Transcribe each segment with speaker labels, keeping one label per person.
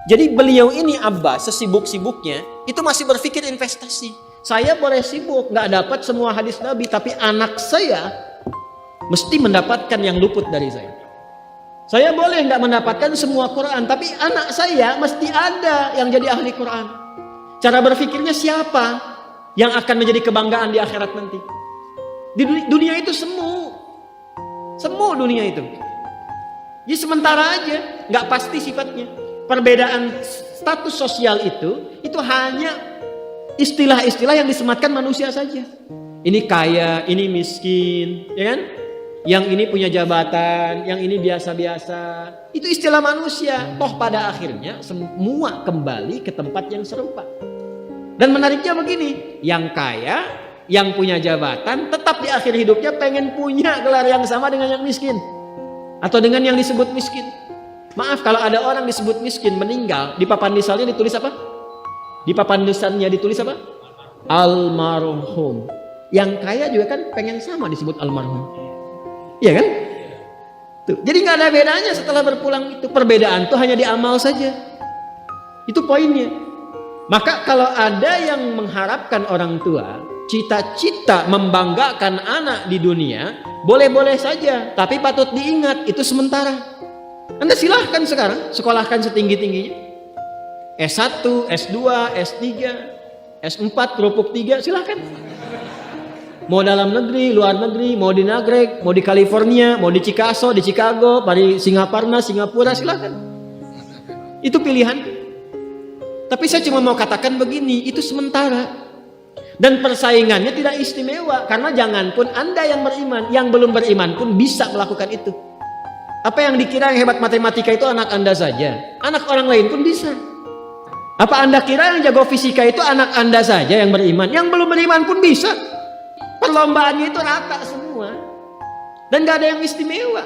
Speaker 1: Jadi beliau ini Abbas sesibuk-sibuknya itu masih berpikir investasi. Saya boleh sibuk nggak dapat semua hadis Nabi, tapi anak saya mesti mendapatkan yang luput dari saya. Saya boleh nggak mendapatkan semua Quran, tapi anak saya mesti ada yang jadi ahli Quran. Cara berpikirnya siapa yang akan menjadi kebanggaan di akhirat nanti? Di dunia itu semu dunia itu. Jadi sementara aja, nggak pasti sifatnya. Perbedaan status sosial itu hanya istilah-istilah yang disematkan manusia saja. Ini kaya, ini miskin, ya kan? Yang ini punya jabatan, yang ini biasa-biasa. Itu istilah manusia. Toh pada akhirnya semua kembali ke tempat yang serupa. Dan menariknya begini, yang kaya, yang punya jabatan, tetap di akhir hidupnya pengen punya gelar yang sama dengan yang miskin. Atau dengan yang disebut miskin. Maaf, kalau ada orang disebut miskin meninggal, di papan nisannya ditulis apa? Di papan nisannya ditulis apa? Almarhum. Yang kaya juga kan pengen sama disebut almarhum. Iya kan? Tuh. Jadi nggak ada bedanya setelah berpulang itu. Perbedaan itu hanya di amal saja. Itu poinnya. Maka kalau ada yang mengharapkan orang tua, cita-cita membanggakan anak di dunia, boleh-boleh saja. Tapi patut diingat, itu sementara. Anda silahkan sekarang sekolahkan setinggi-tingginya. S1, S2, S3, S4, kerupuk 3, silahkan. Mau dalam negeri, luar negeri, mau di Nagreg, mau di California, mau di Chicago, di Chicago, di Singaparna, Singapura, silakan. Itu pilihan. Tapi saya cuma mau katakan begini, itu sementara. Dan persaingannya tidak istimewa, karena jangan pun Anda yang beriman, yang belum beriman pun bisa melakukan itu. Apa yang dikira yang hebat matematika itu anak Anda saja, anak orang lain pun bisa. Apa Anda kira yang jago fisika itu anak Anda saja yang beriman, yang belum beriman pun bisa. Perlombaannya itu rata semua. Dan gak ada yang istimewa.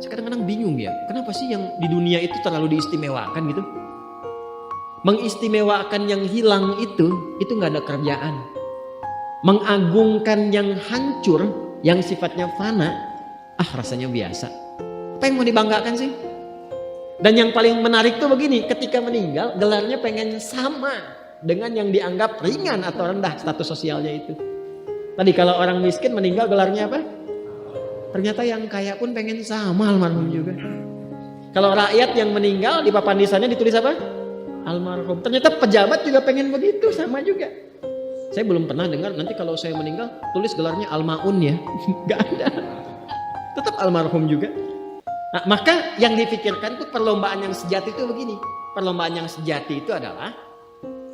Speaker 1: Saya kadang-kadang bingung ya, kenapa sih yang di dunia itu terlalu diistimewakan gitu? Mengistimewakan yang hilang itu gak ada kerjaan. Mengagungkan yang hancur, yang sifatnya fana, rasanya biasa. Apa yang mau dibanggakan sih? Dan yang paling menarik tuh begini, ketika meninggal gelarnya pengen sama dengan yang dianggap ringan atau rendah status sosialnya itu. Tadi kalau orang miskin meninggal gelarnya apa? Ternyata yang kaya pun pengen sama almarhum juga. Kalau rakyat yang meninggal di papan nisannya ditulis apa? Almarhum. Ternyata pejabat juga pengen begitu, sama juga. Saya belum pernah dengar nanti kalau saya meninggal tulis gelarnya almaun ya. Gak ada. Tetap almarhum juga. Nah, maka yang dipikirkan tuh perlombaan yang sejati itu begini. Perlombaan yang sejati itu adalah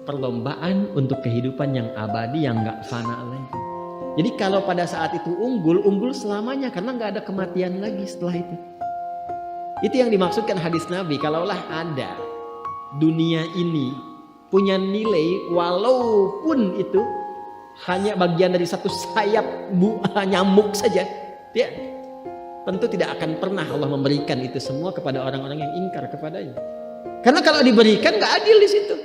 Speaker 1: perlombaan untuk kehidupan yang abadi yang gak fana lagi. Jadi kalau pada saat itu unggul selamanya karena nggak ada kematian lagi setelah itu. Itu yang dimaksudkan hadis Nabi. Kalaulah ada dunia ini punya nilai walaupun itu hanya bagian dari satu sayap nyamuk saja, ya, tentu tidak akan pernah Allah memberikan itu semua kepada orang-orang yang ingkar kepadanya. Karena kalau diberikan nggak adil di situ.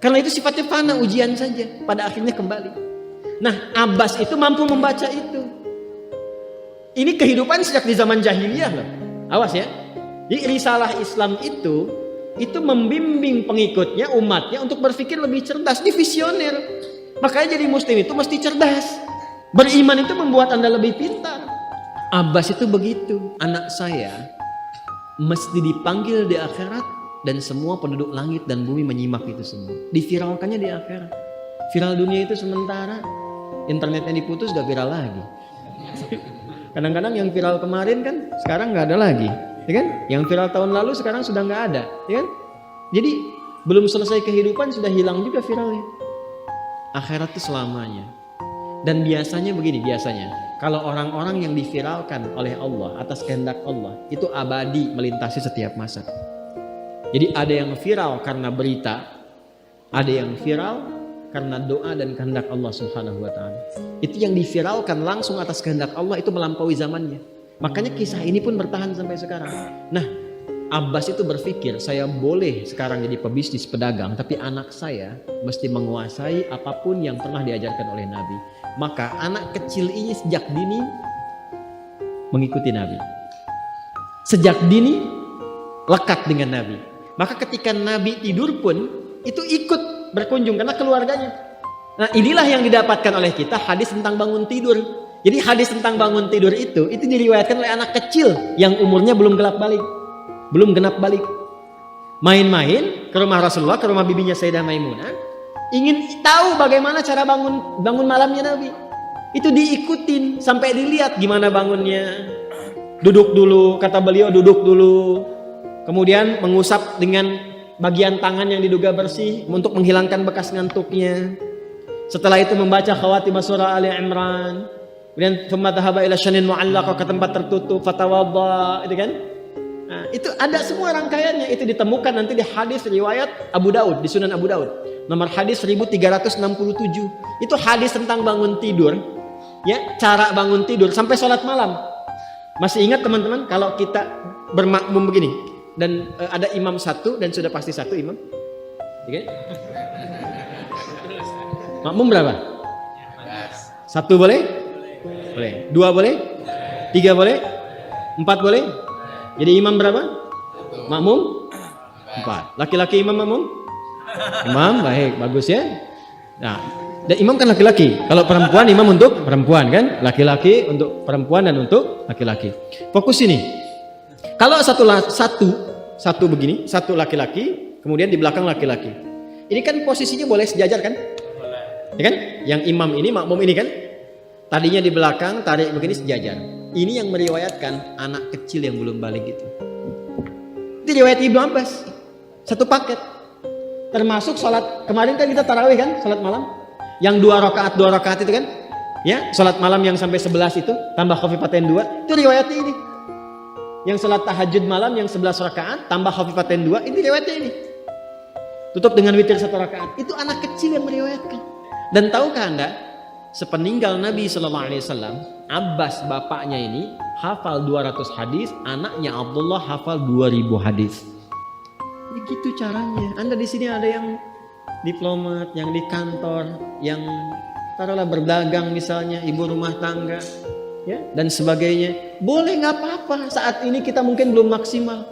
Speaker 1: Karena itu sifatnya fana, ujian saja. Pada akhirnya kembali. Nah, Abbas itu mampu membaca itu. Ini kehidupan sejak di zaman jahiliyah loh. Awas ya. Jadi risalah Islam itu membimbing pengikutnya, umatnya untuk berpikir lebih cerdas, ini visioner. Makanya jadi muslim itu mesti cerdas. Beriman itu membuat Anda lebih pintar. Abbas itu begitu. Anak saya mesti dipanggil di akhirat dan semua penduduk langit dan bumi menyimak itu semua. Diviralkannya di akhirat. Viral dunia itu sementara. Internetnya diputus gak viral lagi. Kadang-kadang yang viral kemarin kan sekarang gak ada lagi, ya kan? Yang viral tahun lalu sekarang sudah gak ada, ya kan? Jadi belum selesai kehidupan sudah hilang juga viralnya. Akhirat itu selamanya. Dan biasanya begini, kalau orang-orang yang diviralkan oleh Allah atas kehendak Allah itu abadi melintasi setiap masa. Jadi ada yang viral karena berita, ada yang viral karena doa dan kehendak Allah Subhanahu wa taala. Itu yang diviralkan langsung atas kehendak Allah itu melampaui zamannya. Makanya kisah ini pun bertahan sampai sekarang. Nah, Abbas itu berpikir, saya boleh sekarang jadi pebisnis pedagang, tapi anak saya mesti menguasai apapun yang pernah diajarkan oleh Nabi. Maka anak kecil ini sejak dini mengikuti Nabi. Sejak dini lekat dengan Nabi. Maka ketika Nabi tidur pun itu ikut berkunjung karena keluarganya. Nah, inilah yang didapatkan oleh kita hadis tentang bangun tidur. Jadi hadis tentang bangun tidur itu diriwayatkan oleh anak kecil yang umurnya belum genap balik. Main-main ke rumah Rasulullah, ke rumah bibinya Sayyidah Maimunah, ingin tahu bagaimana cara bangun malamnya Nabi. Itu diikutin sampai dilihat gimana bangunnya. Duduk dulu, kata beliau, duduk dulu. Kemudian mengusap dengan bagian tangan yang diduga bersih untuk menghilangkan bekas ngantuknya. Setelah itu membaca khawatimah surah Ali Imran. Kemudian thumma dhahaba ila syanin mu'allaq, ke tempat tertutup, fatawadda, itu kan? Nah, itu ada semua rangkaiannya. Itu ditemukan nanti di hadis riwayat Abu Daud, di Sunan Abu Daud. Nomor hadis 1367. Itu hadis tentang bangun tidur. Ya, cara bangun tidur sampai sholat malam. Masih ingat teman-teman kalau kita bermakmum begini dan ada imam satu dan sudah pasti satu imam, okay? Makmum berapa? Satu boleh? Boleh. Dua boleh? Tiga boleh? Empat boleh? Jadi imam berapa? Makmum? Empat. Laki-laki imam makmum? Imam, baik, bagus ya. Nah, dan imam kan laki-laki. Kalau perempuan imam untuk perempuan kan, laki-laki untuk perempuan dan untuk laki-laki. Fokus ini. Kalau satu begini, satu laki-laki, kemudian di belakang laki-laki. Ini kan posisinya boleh sejajar kan? Ya kan? Yang imam ini, makmum ini kan? Tadinya di belakang, tarik begini sejajar. Ini yang meriwayatkan anak kecil yang belum balik itu. Itu riwayat Ibnu Abbas. Satu paket. Termasuk sholat kemarin kan kita tarawih kan, sholat malam. Yang dua rakaat itu kan, ya sholat malam yang sampai 11 itu tambah khafifatain 2 itu riwayatnya ini. Yang sholat tahajud malam yang 11 rakaat tambah khafifatain 2 ini riwayatnya ini. Tutup dengan witir 1 rakaat. Itu anak kecil yang meriwayatkan. Dan tahukah Anda, sepeninggal Nabi SAW, Abbas bapaknya ini hafal 200 hadis, anaknya Abdullah hafal 2000 hadis. Begitu caranya. Anda di sini ada yang diplomat, yang di kantor, yang taruhlah berdagang misalnya, ibu rumah tangga, ya dan sebagainya. Boleh, nggak apa-apa. Saat ini kita mungkin belum maksimal,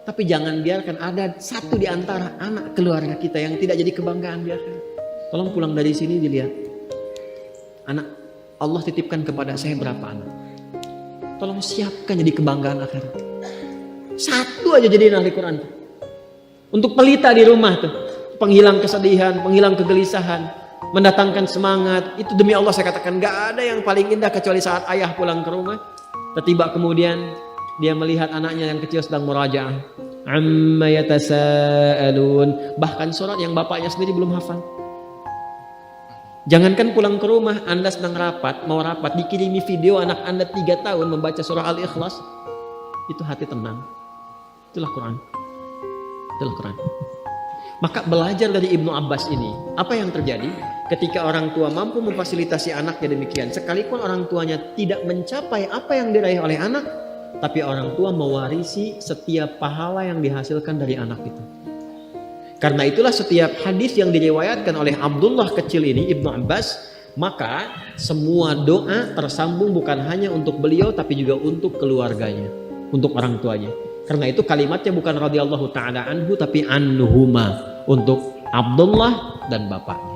Speaker 1: tapi jangan biarkan ada satu di antara anak keluarga kita yang tidak jadi kebanggaan di akhirat. Tolong pulang dari sini dilihat. Anak Allah titipkan kepada saya berapa anak? Tolong siapkan jadi kebanggaan akhirat. Satu aja jadi ahli Quran. Untuk pelita di rumah tuh. Penghilang kesedihan, penghilang kegelisahan, mendatangkan semangat. Itu demi Allah saya katakan, gak ada yang paling indah kecuali saat ayah pulang ke rumah. Tiba kemudian dia melihat anaknya yang kecil sedang murajaah. Amma yatasaalun. Bahkan surat yang bapaknya sendiri belum hafal. Jangankan pulang ke rumah, Anda sedang mau rapat, dikirimi video anak Anda 3 tahun membaca surah Al-Ikhlas. Itu hati tenang. Itulah Quran. Maka belajar dari Ibnu Abbas ini, apa yang terjadi ketika orang tua mampu memfasilitasi anaknya demikian, sekalipun orang tuanya tidak mencapai apa yang diraih oleh anak, tapi orang tua mewarisi setiap pahala yang dihasilkan dari anak itu. Karena itulah setiap hadis yang diriwayatkan oleh Abdullah kecil ini, Ibnu Abbas, maka semua doa tersambung bukan hanya untuk beliau tapi juga untuk keluarganya, untuk orang tuanya. Karena itu kalimatnya bukan radhiyallahu ta'ala anhu tapi anhuma, untuk Abdullah dan bapaknya.